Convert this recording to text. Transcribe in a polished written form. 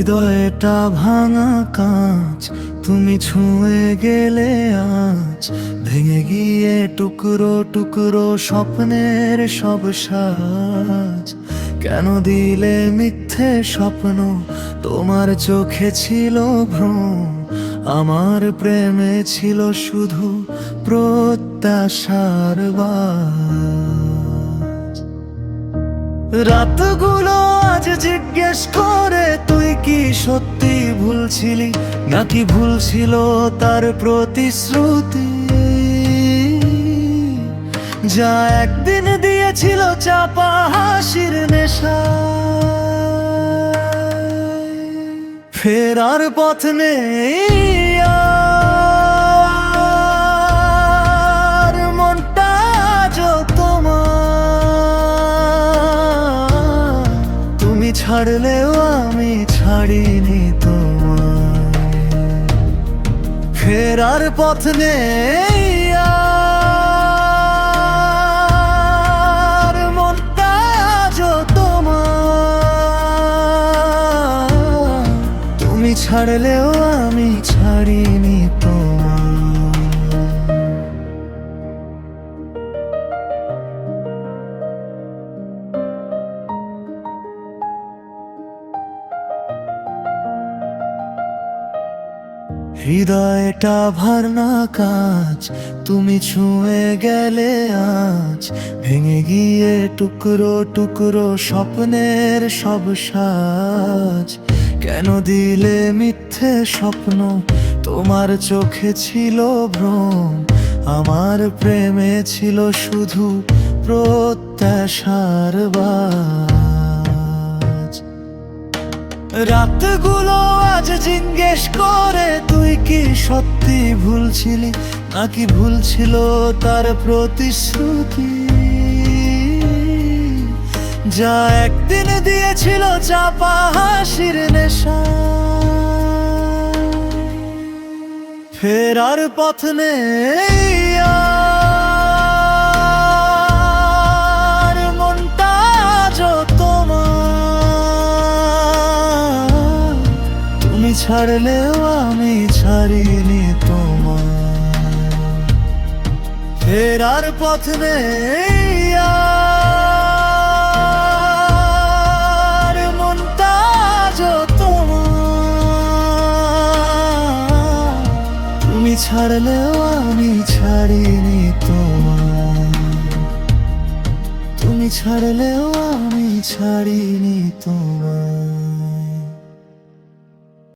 হৃদয়টা ভাঙা কাঁচ, তুমি ছুঁয়ে গেলে আজ ভেঙে গিয়ে টুকরো টুকরো স্বপ্নের সব সাজ। কেন দিলে মিথ্যে স্বপ্ন, তোমার চোখে ছিল ভ্রম, আমার প্রেমে ছিল শুধু প্রত্যাশার বাজ। রাতগুলো আজ জিজ্ঞেস করে তুই কি সত্যি ভুলছিলি, নাকি ভুল ছিল তার প্রতিশ্রুতি, যা একদিন দিয়েছিল চাপা হাসির নেশা। ফেরার পথ নেই আর, মনটা আজও তোমার, তুমি ছাড়লেও আমি ছাড়িনি তোমায়। ফেরার পথ নেই আর, মনটা আজও তোমার, তুমি ছাড়লেও আমি ছাড়িনি তোমায়। হৃদয়টা ভারনা কাঁচ, তুমি ছুঁয়ে গেলে আজ ভেঙে গিয়ে টুকরো টুকরো স্বপ্নের সব সাজ। কেন দিলে মিথ্যে স্বপ্ন, তোমার চোখে ছিল ভ্রম, আমার প্রেমে ছিল শুধু প্রত্যাশার বাজ। রাতগুলো আজ জিজ্ঞেস করে তুই কি সত্যি ভুলছিলি, নাকি ভুল ছিল তার প্রতিশ্রুতি, যা একদিন দিয়েছিল চাপা হাসির নেশা। ফেরার পথ নেই আর, মনটা আজও তোমার, তুমি ছাড়লেও আমি ছাড়িনি তোমায়। ফেরার পথ নেই আর, মনটা আজও তোমার, তুমি ছাড়লেও আমি ছাড়িনি তোমায়। তুমি ছাড়লেও আমি ছাড়িনি তোমায়।